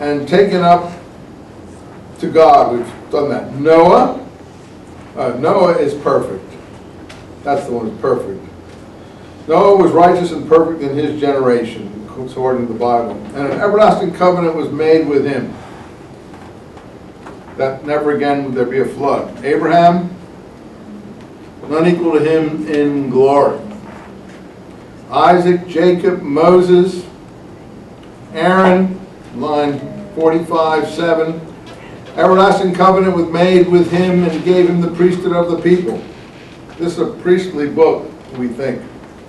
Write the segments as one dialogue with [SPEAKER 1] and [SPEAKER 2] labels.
[SPEAKER 1] and taken up to God. We've done that. Noah is perfect. That's the one who's perfect. Noah was righteous and perfect in his generation, according to the Bible. And an everlasting covenant was made with him, that never again would there be a flood. Abraham, none equal to him in glory. Isaac, Jacob, Moses, Aaron, line 45:7. Everlasting covenant was made with him and gave him the priesthood of the people. This is a priestly book, we think,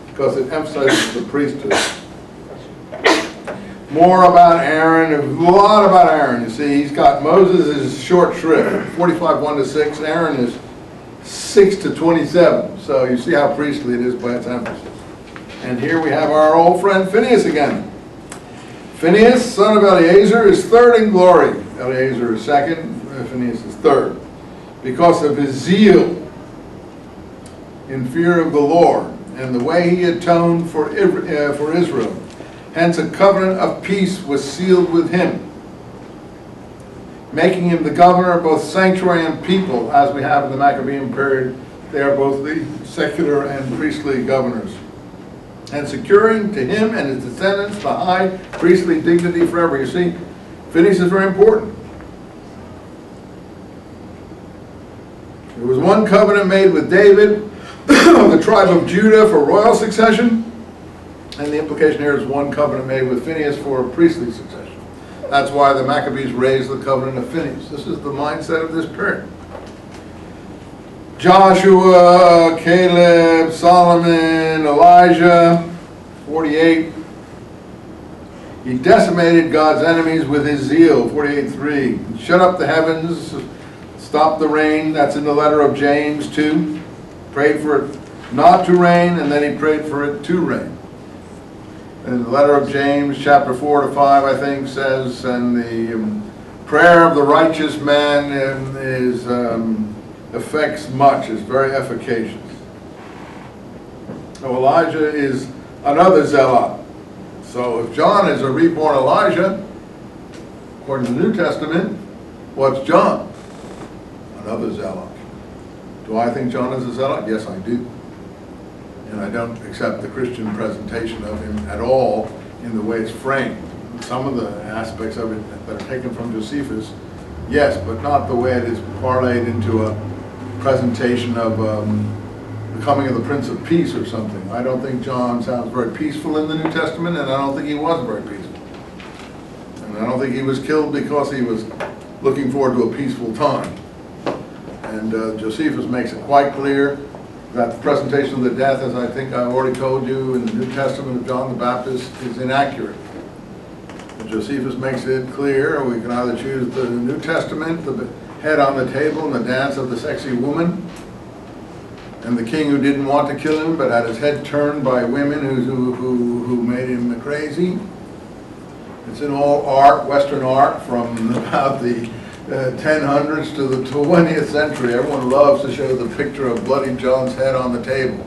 [SPEAKER 1] because it emphasizes the priesthood. More about Aaron, a lot about Aaron. You see, he's got Moses is short shrift, 45:1-6. Aaron is 6-27. So you see how priestly it is by its emphasis. And here we have our old friend Phineas again. Phineas, son of Eleazar, is third in glory. Eleazar is second, Phineas is third. Because of his zeal in fear of the Lord and the way he atoned for Israel. Hence a covenant of peace was sealed with him, making him the governor of both sanctuary and people, as we have in the Maccabean period. They are both the secular and priestly governors. And securing to him and his descendants the high priestly dignity forever. You see, Phineas is very important. There was one covenant made with David of the tribe of Judah for royal succession, and the implication here is one covenant made with Phineas for priestly succession. That's why the Maccabees raised the covenant of Phineas. This is the mindset of this period. Joshua, Caleb, Solomon, Elijah, 48. He decimated God's enemies with his zeal, 48:3. Shut up the heavens, stop the rain. That's in the letter of James 2. Prayed for it not to rain, and then he prayed for it to rain. And the letter of James, chapter 4-5, I think, says, and the prayer of the righteous man is affects much, is very efficacious. So Elijah is another zealot. So if John is a reborn Elijah, according to the New Testament, what's John? Another zealot. Do I think John is a zealot? Yes, I do. And I don't accept the Christian presentation of him at all in the way it's framed. Some of the aspects of it that are taken from Josephus, yes, but not the way it is parlayed into a presentation of the coming of the Prince of Peace or something. I don't think John sounds very peaceful in the New Testament, and I don't think he was very peaceful. And I don't think he was killed because he was looking forward to a peaceful time. And Josephus makes it quite clear that the presentation of the death, as I think I've already told you, in the New Testament of John the Baptist is inaccurate. And Josephus makes it clear we can either choose the New Testament, the head on the table and the dance of the sexy woman, and the king who didn't want to kill him but had his head turned by women who made him crazy. It's in all art, Western art, from about the 1000s to the 20th century. Everyone loves to show the picture of Bloody John's head on the table,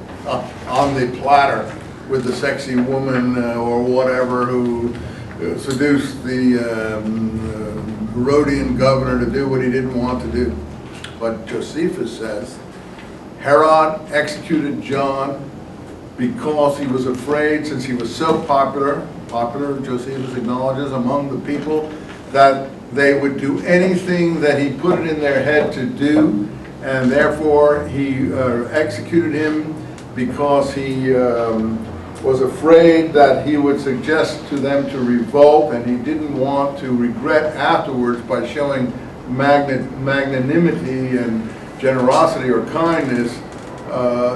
[SPEAKER 1] on the platter, with the sexy woman or whatever who seduced the Herodian governor to do what he didn't want to do. But Josephus says Herod executed John because he was afraid, since he was so popular, Josephus acknowledges, among the people, that they would do anything that he put it in their head to do, and therefore he executed him because he was afraid that he would suggest to them to revolt, and he didn't want to regret afterwards by showing magnanimity and generosity or kindness,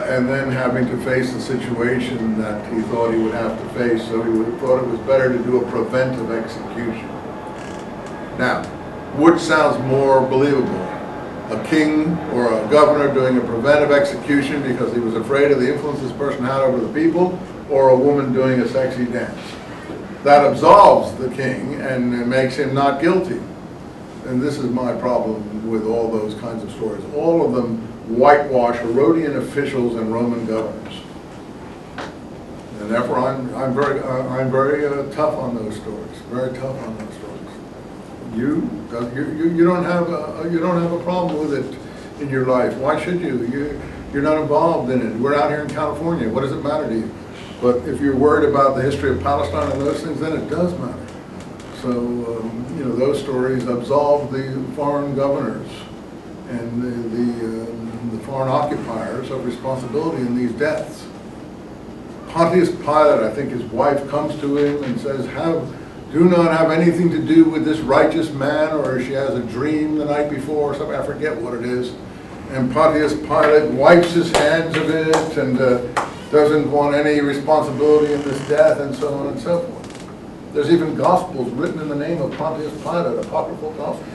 [SPEAKER 1] and then having to face the situation that he thought he would have to face. So he thought it was better to do a preventive execution. Now, which sounds more believable? A king or a governor doing a preventive execution because he was afraid of the influence this person had over the people, or a woman doing a sexy dance? That absolves the king and makes him not guilty. And this is my problem with all those kinds of stories. All of them whitewash Herodian officials and Roman governors. And therefore I'm very tough on those stories, very tough on those stories. You don't have a problem with it in your life. Why should you? You're not involved in it. We're out here in California. What does it matter to you? But if you're worried about the history of Palestine and those things, then it does matter. So you know, those stories absolve the foreign governors and the foreign occupiers of responsibility in these deaths. Pontius Pilate, I think his wife comes to him and says, do not have anything to do with this righteous man, or she has a dream the night before or something, I forget what it is. And Pontius Pilate wipes his hands of it and doesn't want any responsibility in this death, and so on and so forth. There's even gospels written in the name of Pontius Pilate, apocryphal gospels,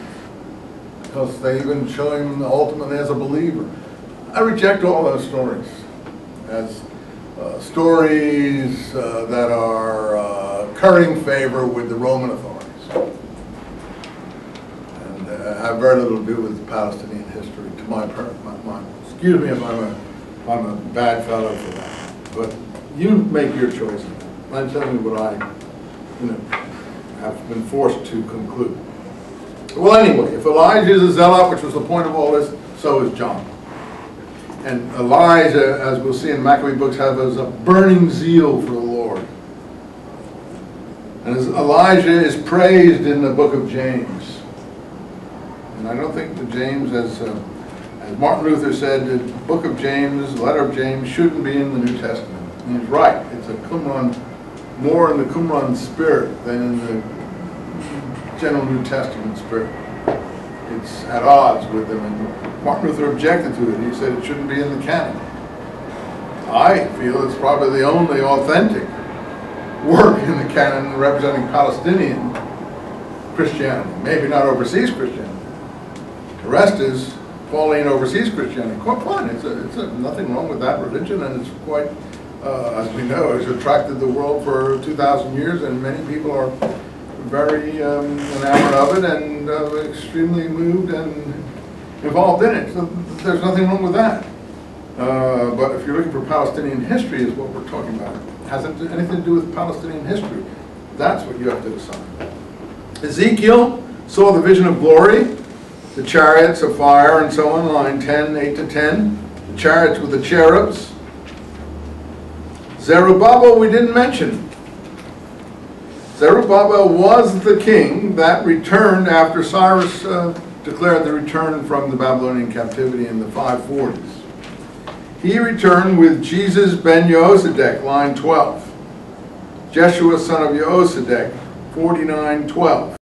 [SPEAKER 1] because they even show him ultimately as a believer. I reject all those stories as stories that are currying favor with the Roman authorities, and have very little to do with Palestinian history. To my excuse me if I'm a bad fellow for that, but you make your choice. I'm telling you what I have been forced to conclude. Well, anyway, if Elijah is a zealot, which was the point of all this, so is John. And Elijah, as we'll see in Maccabee books, has a burning zeal for the Lord. And as Elijah is praised in the book of James. And I don't think that James, as Martin Luther said, the book of James, the letter of James, shouldn't be in the New Testament. And he's right. It's a Qumran, more in the Qumran spirit than in the general New Testament spirit. It's at odds with them, and Martin Luther objected to it. He said it shouldn't be in the canon. I feel it's probably the only authentic work in the canon representing Palestinian Christianity, maybe not overseas Christianity. The rest is Pauline overseas Christianity. Quite fine. It's nothing wrong with that religion, and it's quite, as we know, has attracted the world for 2,000 years, and many people are very enamored of it and extremely moved and involved in it. So there's nothing wrong with that. But if you're looking for Palestinian history is what we're talking about. Has it anything to do with Palestinian history? That's what you have to decide. Ezekiel saw the vision of glory, the chariots of fire and so on, line 10, 8 to 10. The chariots with the cherubs. Zerubbabel we didn't mention. Zerubbabel was the king that returned after Cyrus declared the return from the Babylonian captivity in the 540s. He returned with Jesus ben Jehozadak, line 12. Jeshua son of Jehozadak, 49:12.